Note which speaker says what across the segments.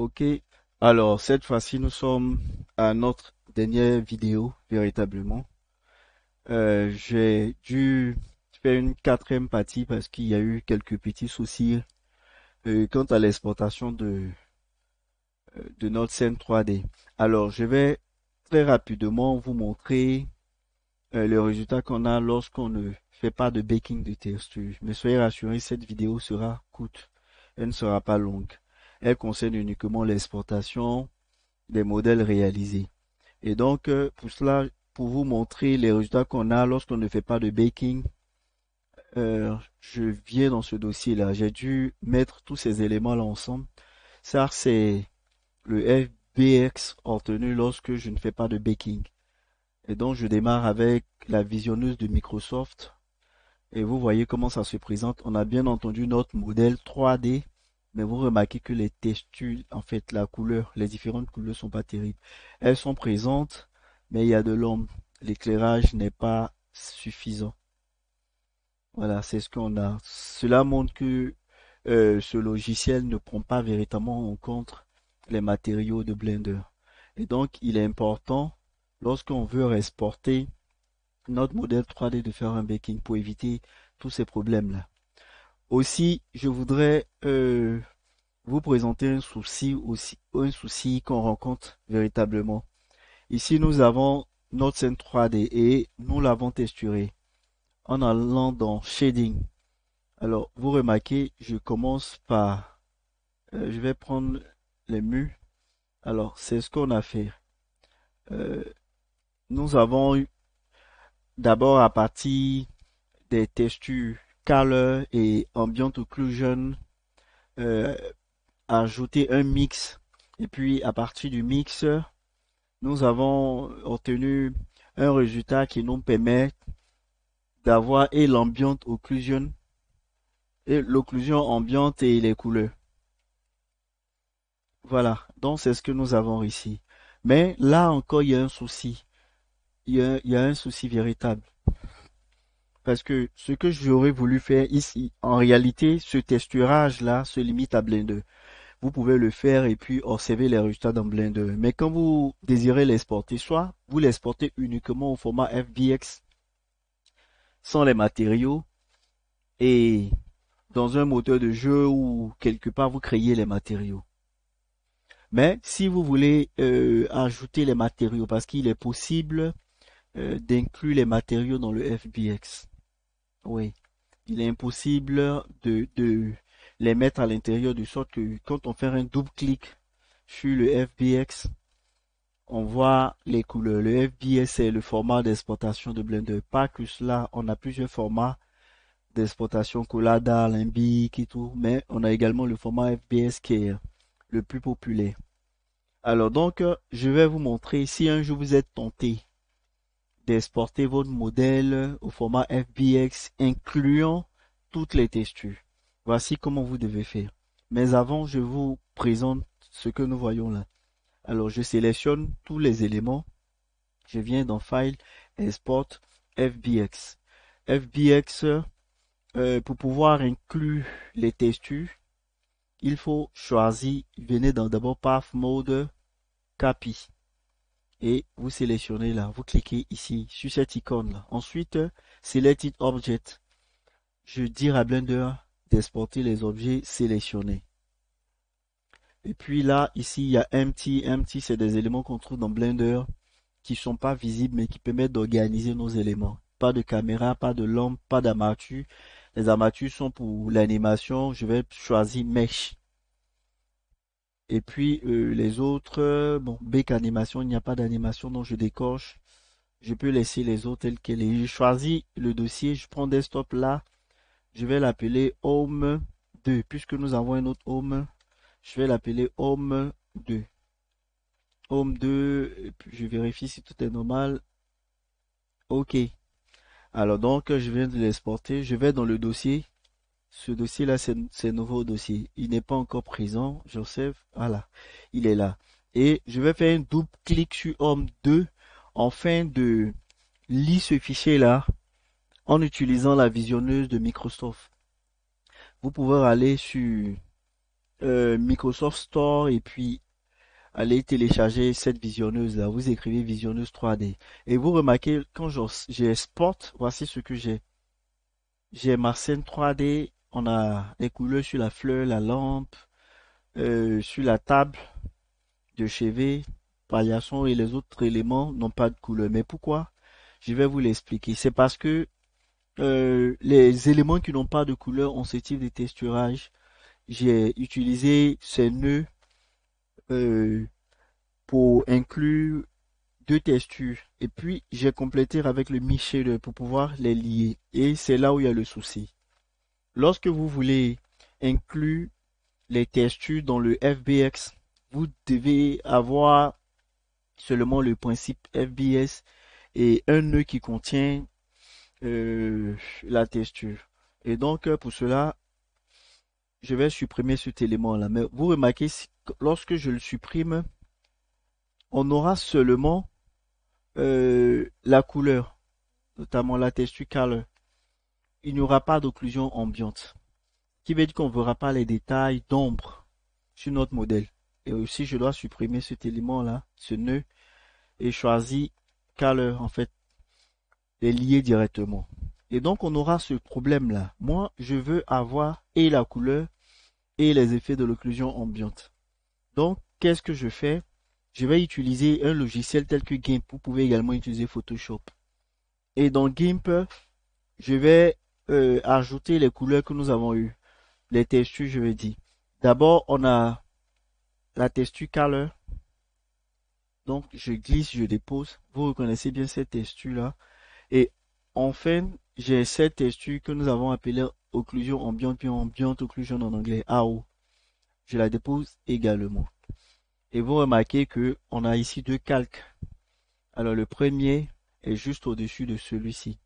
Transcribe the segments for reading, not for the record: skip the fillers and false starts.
Speaker 1: Ok, alors cette fois-ci nous sommes à notre dernière vidéo véritablement. J'ai dû faire une quatrième partie parce qu'il y a eu quelques petits soucis quant à l'exportation de notre scène 3D. Alors je vais très rapidement vous montrer le résultat qu'on a lorsqu'on ne fait pas de baking de texture. Mais soyez rassurés, cette vidéo sera courte, elle ne sera pas longue. Elle concerne uniquement l'exportation des modèles réalisés. Et donc, pour cela, pour vous montrer les résultats qu'on a lorsqu'on ne fait pas de baking, je viens dans ce dossier-là. J'ai dû mettre tous ces éléments-là ensemble. Ça, c'est le FBX obtenu lorsque je ne fais pas de baking. Et donc, je démarre avec la visionneuse de Microsoft. Et vous voyez comment ça se présente. On a bien entendu notre modèle 3D. Mais vous remarquez que les textures, en fait, la couleur, les différentes couleurs sont pas terribles. Elles sont présentes, mais il y a de l'ombre. L'éclairage n'est pas suffisant. Voilà, c'est ce qu'on a. Cela montre que ce logiciel ne prend pas véritablement en compte les matériaux de Blender. Et donc, il est important, lorsqu'on veut exporter notre modèle 3D, de faire un baking pour éviter tous ces problèmes-là. Aussi, je voudrais vous présenter un souci aussi, un souci qu'on rencontre véritablement. Ici, nous avons notre scène 3D et nous l'avons texturé en allant dans Shading. Alors, vous remarquez, je commence par, je vais prendre les murs. Alors, c'est ce qu'on a fait. Euh, Nous avons eu d'abord à partir des textures Color et Ambient Occlusion, euh, ajouter un mix. Et puis, à partir du mix, nous avons obtenu un résultat qui nous permet d'avoir et l'ambient occlusion et l'occlusion ambiante et les couleurs. Voilà, donc c'est ce que nous avons ici. Mais là encore, il y a un souci. Il y a un souci véritable. Parce que ce que j'aurais voulu faire ici, en réalité, ce texturage-là se limite à Blender. Vous pouvez le faire et puis observer les résultats dans Blender. Mais quand vous désirez l'exporter, soit vous l'exportez uniquement au format FBX sans les matériaux et dans un moteur de jeu ou quelque part vous créez les matériaux. Mais si vous voulez ajouter les matériaux, parce qu'il est possible d'inclure les matériaux dans le FBX. Oui, il est impossible de les mettre à l'intérieur de sorte que quand on fait un double clic sur le FBX, on voit les couleurs. Le FBX est le format d'exportation de Blender. Pas que cela, on a plusieurs formats d'exportation, Collada, Alembic et tout, mais on a également le format FBS qui est le plus populaire. Alors donc, je vais vous montrer si un jour vous êtes tenté d'exporter votre modèle au format FBX incluant toutes les textures. Voici comment vous devez faire. Mais avant, je vous présente ce que nous voyons là. Alors, je sélectionne tous les éléments. Je viens dans File, Export, FBX. FBX, pour pouvoir inclure les textures, il faut choisir, venez dans d'abord Path Mode, Copy. Et vous sélectionnez là, vous cliquez ici sur cette icône là. Ensuite, Selected Object. Je dis à Blender d'exporter les objets sélectionnés. Et puis là, ici, il y a Empty. Empty, c'est des éléments qu'on trouve dans Blender qui sont pas visibles mais qui permettent d'organiser nos éléments. Pas de caméra, pas de lampe, pas d'armature. Les armatures sont pour l'animation. Je vais choisir Mesh. Et puis les autres, bon, Bake Animation, il n'y a pas d'animation, donc je décoche. Je peux laisser les autres tels qu'elles sont. Je choisis le dossier, je prends Desktop là. Je vais l'appeler Home 2. Puisque nous avons un autre Home, je vais l'appeler Home 2. Home 2, et puis je vérifie si tout est normal. OK. Alors donc, je viens de l'exporter. Je vais dans le dossier. Ce dossier-là, c'est nouveau dossier. Il n'est pas encore présent. J'observe. Voilà. Il est là. Et je vais faire un double clic sur Home 2 afin de lire ce fichier-là en utilisant la visionneuse de Microsoft. Vous pouvez aller sur Microsoft Store et puis allez télécharger cette visionneuse là. Vous écrivez visionneuse 3D et vous remarquez quand j'exporte, voici ce que j'ai. J'ai ma scène 3D. On a les couleurs sur la fleur, la lampe, sur la table de chevet, paillasson et les autres éléments n'ont pas de couleur. Mais pourquoi? Je vais vous l'expliquer. C'est parce que les éléments qui n'ont pas de couleur ont ce type de texturage. J'ai utilisé ces nœuds euh, pour inclure deux textures. Et puis, j'ai complété avec le mix shader pour pouvoir les lier. Et c'est là où il y a le souci. Lorsque vous voulez inclure les textures dans le FBX, vous devez avoir seulement le principe FBS et un nœud qui contient la texture. Et donc, pour cela, je vais supprimer cet élément-là. Mais vous remarquez, lorsque je le supprime, on aura seulement la couleur, notamment la texture color. Il n'y aura pas d'occlusion ambiante, qui veut dire qu'on ne verra pas les détails d'ombre sur notre modèle. Et aussi, je dois supprimer cet élément-là, ce nœud, et choisir color, en fait, les lier directement. Et donc, on aura ce problème-là. Moi, je veux avoir et la couleur et les effets de l'occlusion ambiante. Donc, qu'est-ce que je fais? Je vais utiliser un logiciel tel que GIMP. Vous pouvez également utiliser Photoshop. Et dans GIMP, je vais ajouter les couleurs que nous avons eues. Les textures, je vais dire. D'abord, on a la texture color. Donc, je glisse, je dépose. Vous reconnaissez bien cette texture-là. Et enfin, j'ai cette texture que nous avons appelée occlusion ambiante, puis ambient occlusion en anglais, AO. Je la dépose également. Et vous remarquez que on a ici deux calques. Alors, le premier est juste au-dessus de celui-ci.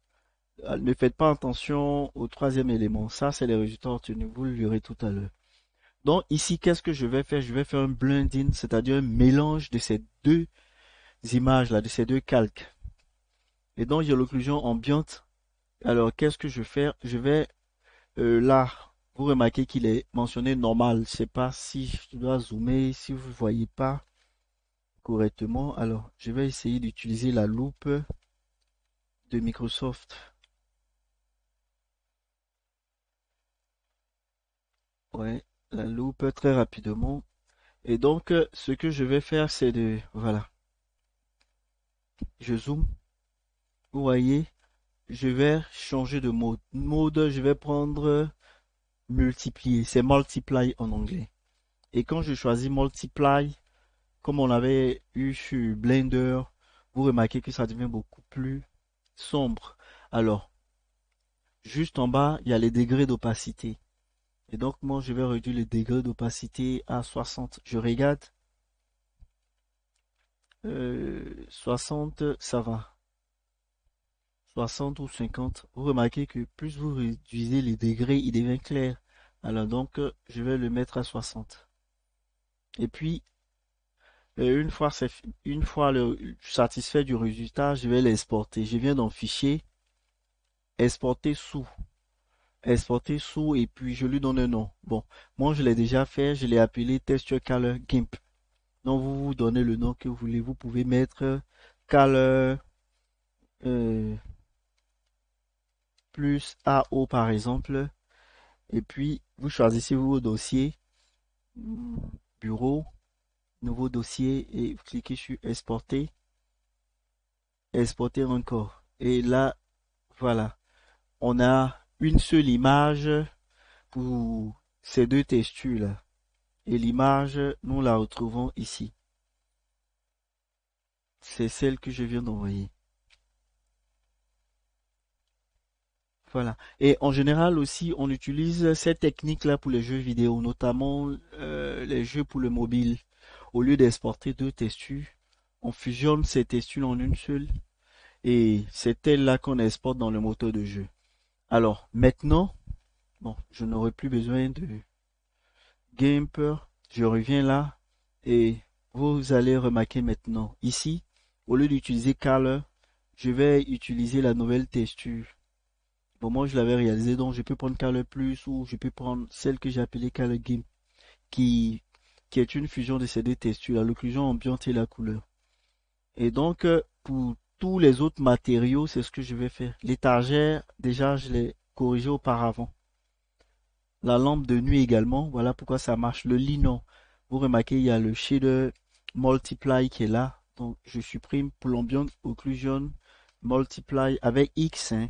Speaker 1: Ne faites pas attention au troisième élément. Ça, c'est les résultats obtenus. Vous le verrez tout à l'heure. Donc, ici, qu'est-ce que je vais faire? Je vais faire un blending, c'est-à-dire un mélange de ces deux images-là, de ces deux calques. Et donc, j'ai l'occlusion ambiante. Alors, qu'est-ce que je vais faire? Je vais, là, vous remarquez qu'il est mentionné normal. Je sais pas si je dois zoomer, si vous ne voyez pas correctement. Alors, je vais essayer d'utiliser la loupe de Microsoft. Ouais, la loupe très rapidement. Et donc, ce que je vais faire, c'est de, voilà, je zoome. Vous voyez, je vais changer de mode. Mode, je vais prendre multiplier. C'est multiply en anglais. Et quand je choisis multiply, comme on avait eu sur Blender, vous remarquez que ça devient beaucoup plus sombre. Alors, juste en bas, il y a les degrés d'opacité. Et donc, moi, je vais réduire les degrés d'opacité à 60. Je regarde. 60, ça va. 60 ou 50. Vous remarquez que plus vous réduisez les degrés, il devient clair. Alors donc, je vais le mettre à 60. Et puis, une fois satisfait du résultat, je vais l'exporter. Je viens dans Fichier, exporter sous. Exporter sous et puis je lui donne un nom. Bon, moi je l'ai déjà fait, je l'ai appelé Texture Color GIMP. Donc vous vous donnez le nom que vous voulez. Vous pouvez mettre Color euh, plus AO par exemple. Et puis vous choisissez vos dossiers, bureau, nouveau dossier et vous cliquez sur exporter, exporter encore. Et là, voilà, on a une seule image pour ces deux textures là. Et l'image, nous la retrouvons ici. C'est celle que je viens d'envoyer. Voilà. Et en général aussi, on utilise cette technique-là pour les jeux vidéo, notamment les jeux pour le mobile. Au lieu d'exporter deux textures, on fusionne ces textures en une seule et c'est elle-là qu'on exporte dans le moteur de jeu. Alors maintenant, bon, je n'aurai plus besoin de GIMP. Je reviens là et vous allez remarquer maintenant ici, au lieu d'utiliser Color, je vais utiliser la nouvelle texture. Bon, moi je l'avais réalisé, donc je peux prendre Color Plus ou je peux prendre celle que j'ai appelée Color GIMP. qui, qui est une fusion de ces deux textures, l'occlusion ambiante et la couleur. Et donc, pour tous les autres matériaux, c'est ce que je vais faire. L'étagère, déjà, je l'ai corrigé auparavant. La lampe de nuit également, voilà pourquoi ça marche. Le lit, non. Vous remarquez, il y a le shader multiply qui est là. Donc, je supprime pour l'ambient occlusion multiply avec X, hein.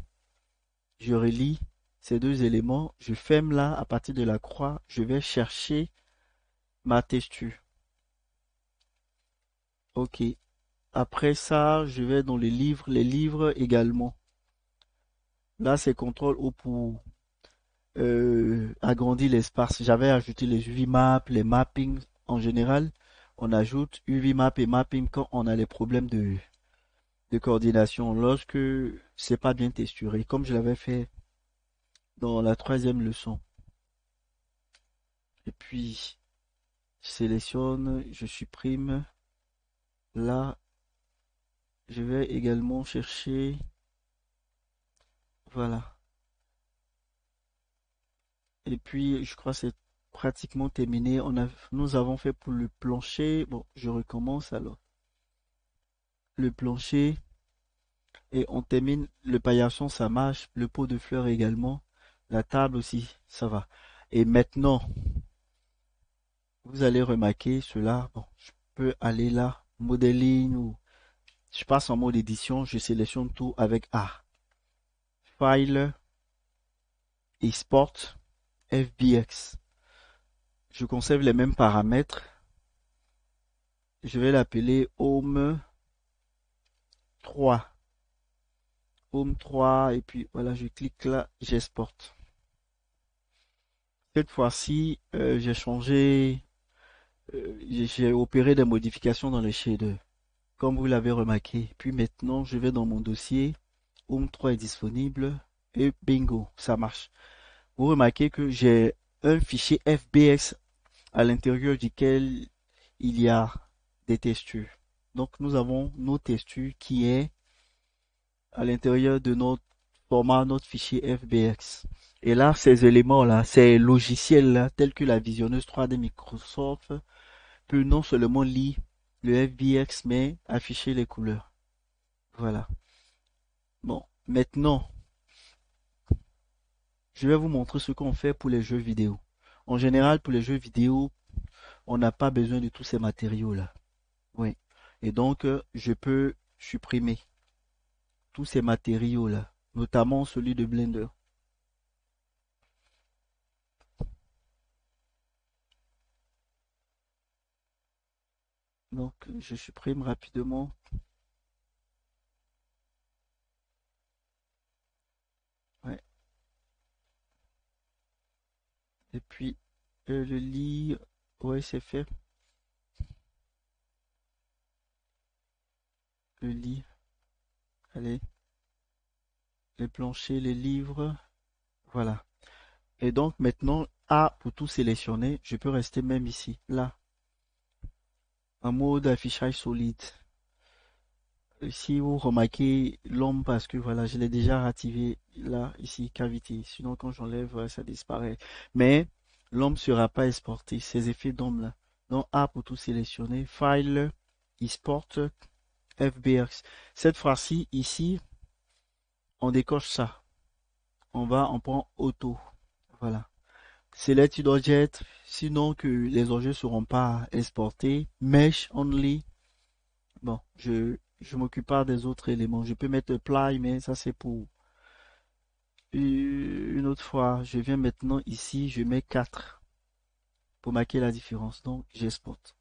Speaker 1: Je relie ces deux éléments. Je ferme là, à partir de la croix, je vais chercher ma texture. Ok. Après ça, je vais dans les livres également. Là, c'est CTRL O pour agrandir l'espace. J'avais ajouté les UV maps, les mappings en général. On ajoute UV map et mapping quand on a les problèmes de coordination, lorsque c'est pas bien texturé, comme je l'avais fait dans la troisième leçon. Et puis, je sélectionne, je supprime. Là, je vais également chercher, voilà. Et puis, je crois que c'est pratiquement terminé. Nous avons fait pour le plancher. Bon, je recommence alors. Le plancher. Et on termine le paillasson, ça marche. Le pot de fleurs également. La table aussi, ça va. Et maintenant, vous allez remarquer cela. Bon, je peux aller là, modeling ou je passe en mode édition. Je sélectionne tout avec A. File, Export, FBX. Je conserve les mêmes paramètres. Je vais l'appeler Home 3. Home 3 et puis voilà, je clique là, j'exporte. Cette fois-ci, j'ai changé, j'ai opéré des modifications dans les shaders, comme vous l'avez remarqué. Puis maintenant, je vais dans mon dossier, Home 3 est disponible et bingo, ça marche. Vous remarquez que j'ai un fichier FBX à l'intérieur duquel il y a des textures. Donc nous avons nos textures qui est à l'intérieur de notre format, notre fichier FBX. Et là, ces éléments-là, ces logiciels-là, tels que la visionneuse 3D Microsoft, peut non seulement lire le FBX, mais afficher les couleurs. Voilà. Bon, maintenant, je vais vous montrer ce qu'on fait pour les jeux vidéo. En général, pour les jeux vidéo, on n'a pas besoin de tous ces matériaux-là. Oui. Et donc, je peux supprimer tous ces matériaux-là, notamment celui de Blender. Donc, je supprime rapidement. Ouais. Et puis, le lit, ouais, c'est fait. Le lit, allez, les planchers, les livres, voilà. Et donc, maintenant, A pour tout sélectionner, je peux rester même ici, là, en mode affichage solide. Si vous remarquez l'homme, parce que voilà, je l'ai déjà activé là, ici, cavité. Sinon, quand j'enlève, voilà, ça disparaît. Mais l'homme ne sera pas exporté, ces effets d'homme là. Donc, A pour tout sélectionner, File, Export, FBX. Cette fois-ci, ici, on décoche ça. On prend Auto. Voilà. Select Object, sinon que les objets ne seront pas exportés. Mesh Only. Bon, je m'occupe pas des autres éléments. Je peux mettre Apply, mais ça c'est pour une autre fois. Je viens maintenant ici, je mets 4 pour marquer la différence. Donc, j'exporte.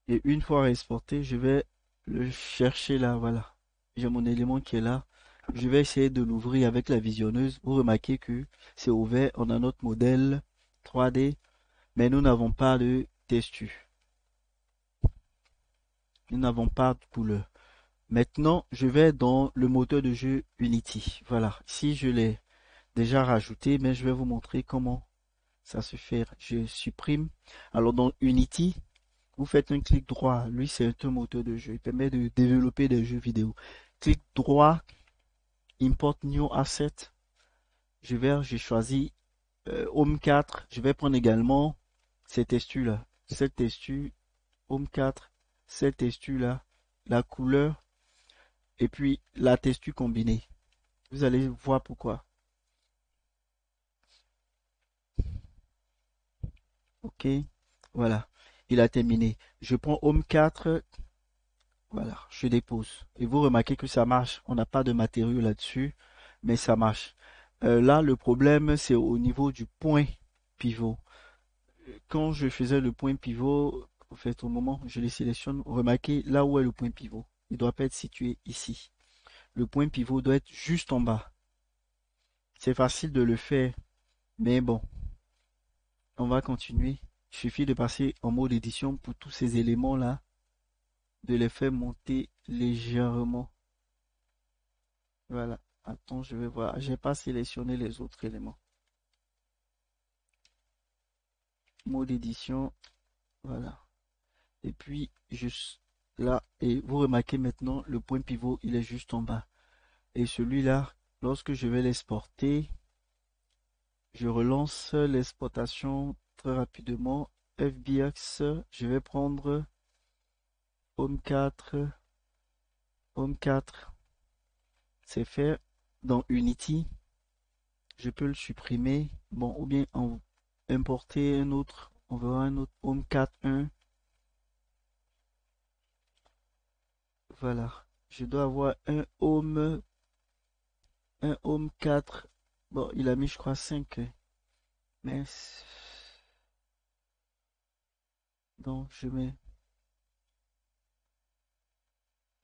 Speaker 1: Et une fois exporté, je vais le chercher là, voilà. J'ai mon élément qui est là. Je vais essayer de l'ouvrir avec la visionneuse. Vous remarquez que c'est ouvert. On a notre modèle 3D, mais nous n'avons pas de texture. Nous n'avons pas de couleur. Maintenant, je vais dans le moteur de jeu Unity. Voilà. Ici, je l'ai déjà rajouté, mais je vais vous montrer comment ça se fait. Je supprime. Alors, dans Unity, vous faites un clic droit. Lui, c'est un moteur de jeu. Il permet de développer des jeux vidéo. Clic droit, Import New Asset. Je choisis Home 4. Je vais prendre également ces textures-là. Cette texture, Home 4, cette texture-là, la couleur, et puis la texture combinée. Vous allez voir pourquoi. Ok, voilà. Il a terminé. Je prends Home 4, voilà, je dépose. Et vous remarquez que ça marche. On n'a pas de matériaux là-dessus, mais ça marche. Là, le problème, c'est au niveau du point pivot. Quand je faisais le point pivot, en fait, au moment où je les sélectionne, remarquez là où est le point pivot. Il doit pas être situé ici. Le point pivot doit être juste en bas. C'est facile de le faire, mais bon, on va continuer. Il suffit de passer en mode édition pour tous ces éléments-là, de les faire monter légèrement. Voilà. Attends, je vais voir. J'ai pas sélectionné les autres éléments. Mode édition. Voilà. Et puis, juste là. Et vous remarquez maintenant, le point pivot, il est juste en bas. Et celui-là, lorsque je vais l'exporter, je relance l'exportation très rapidement. FBX, je vais prendre Home 4. Home 4. C'est fait. Dans Unity, je peux le supprimer. Bon, ou bien importer un autre. On verra un autre Home 4.1. Voilà. Je dois avoir un Home 4. Bon, il a mis, je crois, 5. Mais, donc, je mets,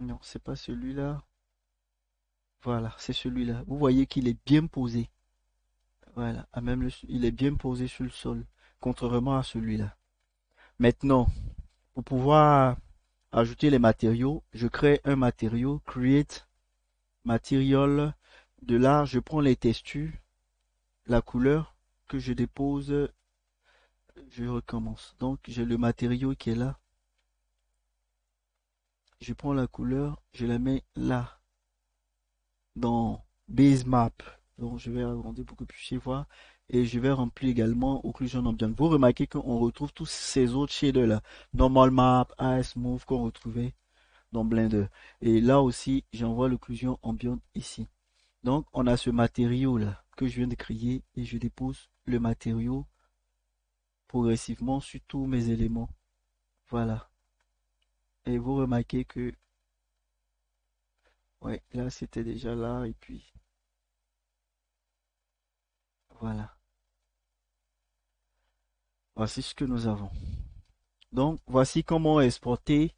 Speaker 1: non, c'est pas celui-là. Voilà, c'est celui-là. Vous voyez qu'il est bien posé. Voilà, il est bien posé sur le sol, contrairement à celui-là. Maintenant, pour pouvoir ajouter les matériaux, je crée un matériau, create material. De là, je prends les textures, la couleur que je dépose, je recommence. Donc, j'ai le matériau qui est là. Je prends la couleur, je la mets là, dans Base Map. Donc, je vais agrandir pour que vous puissiez voir. Et je vais remplir également Occlusion Ambient. Vous remarquez qu'on retrouve tous ces autres shaders là. Normal Map, Ice Move qu'on retrouvait dans Blender. Et là aussi, j'envoie l'occlusion ambiante ici. Donc, on a ce matériau là que je viens de créer et je dépose le matériau progressivement sur tous mes éléments. Voilà. Et vous remarquez que, ouais, là c'était déjà là et puis voilà. Voici ce que nous avons. Donc, voici comment exporter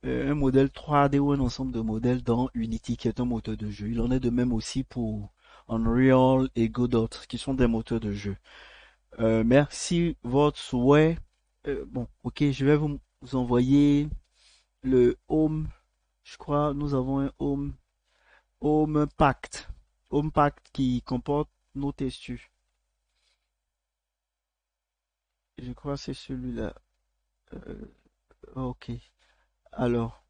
Speaker 1: un modèle 3D ou un ensemble de modèles dans Unity, qui est un moteur de jeu. Il en est de même aussi pour Unreal et Godot, qui sont des moteurs de jeu. Merci votre souhait. Bon, ok, je vais vous envoyer le Home. Je crois nous avons un Home Pact. Home Pact qui comporte nos textures. Je crois que c'est celui-là. Euh, ok. Alors,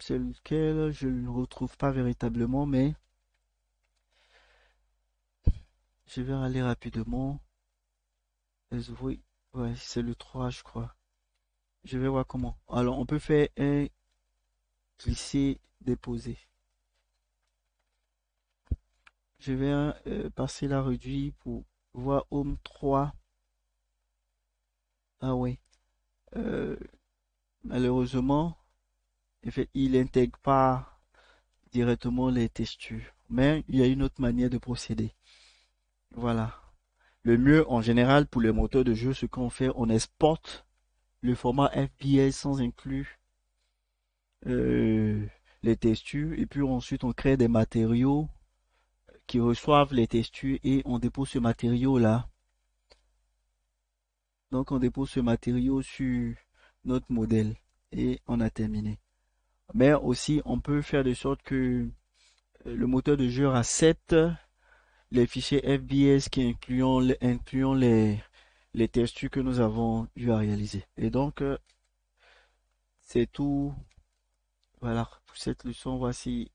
Speaker 1: c'est lequel je ne le retrouve pas véritablement, mais je vais aller rapidement. Oui, ouais, c'est le 3, je crois. Je vais voir comment. Alors, on peut faire un glisser, déposer. Je vais passer la réduit pour voir Home 3. Ah oui. Euh, Malheureusement, en fait, il n'intègre pas directement les textures. Mais il y a une autre manière de procéder. Voilà. Le mieux, en général, pour les moteurs de jeu, ce qu'on fait, on exporte le format FPS sans inclure euh, les textures. Et puis ensuite, on crée des matériaux qui reçoivent les textures et on dépose ce matériau-là. Donc, on dépose ce matériau sur notre modèle et on a terminé. Mais aussi, on peut faire de sorte que le moteur de jeu accepte les fichiers FBS qui incluant les textures que nous avons eu à réaliser. Et donc, c'est tout. Voilà, pour cette leçon, voici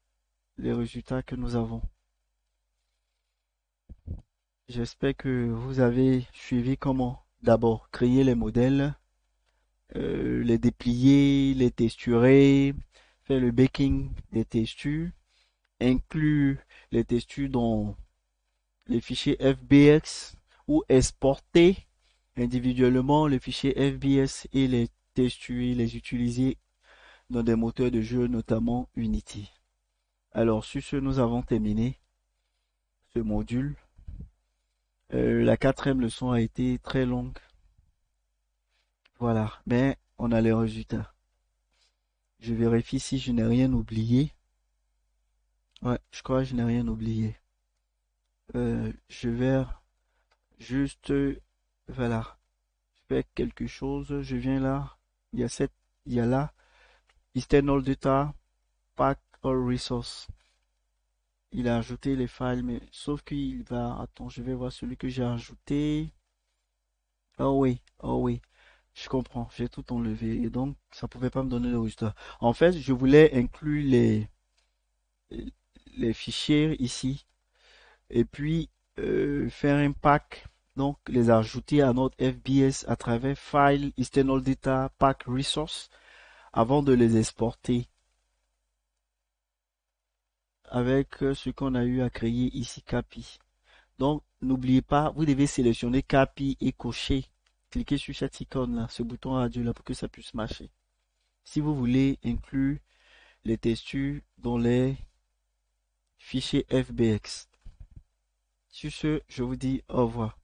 Speaker 1: les résultats que nous avons. J'espère que vous avez suivi comment d'abord créer les modèles, les déplier, les texturer, faire le baking des textures, inclure les textures dans les fichiers FBX ou exporter individuellement les fichiers FBS et les texturer, les utiliser dans des moteurs de jeu, notamment Unity. Alors, sur ce, nous avons terminé ce module. La quatrième leçon a été très longue. Voilà, mais on a les résultats. Je vérifie si je n'ai rien oublié. Ouais, je crois que je n'ai rien oublié. Je vais juste, voilà, faire quelque chose. Je viens là. Il y a là, external data, pack or resource. Il a ajouté les files, mais sauf qu'il va, attends, je vais voir celui que j'ai ajouté. Oh oui, je comprends, j'ai tout enlevé et donc ça pouvait pas me donner le résultat. En fait, je voulais inclure les fichiers ici et puis faire un pack, donc les ajouter à notre FBS à travers File, External Data, Pack Resource avant de les exporter avec ce qu'on a eu à créer ici, CAPI. Donc, n'oubliez pas, vous devez sélectionner CAPI et cocher. Cliquez sur cette icône là, ce bouton radio là pour que ça puisse marcher. Si vous voulez inclure les textures dans les fichiers FBX. Sur ce, je vous dis au revoir.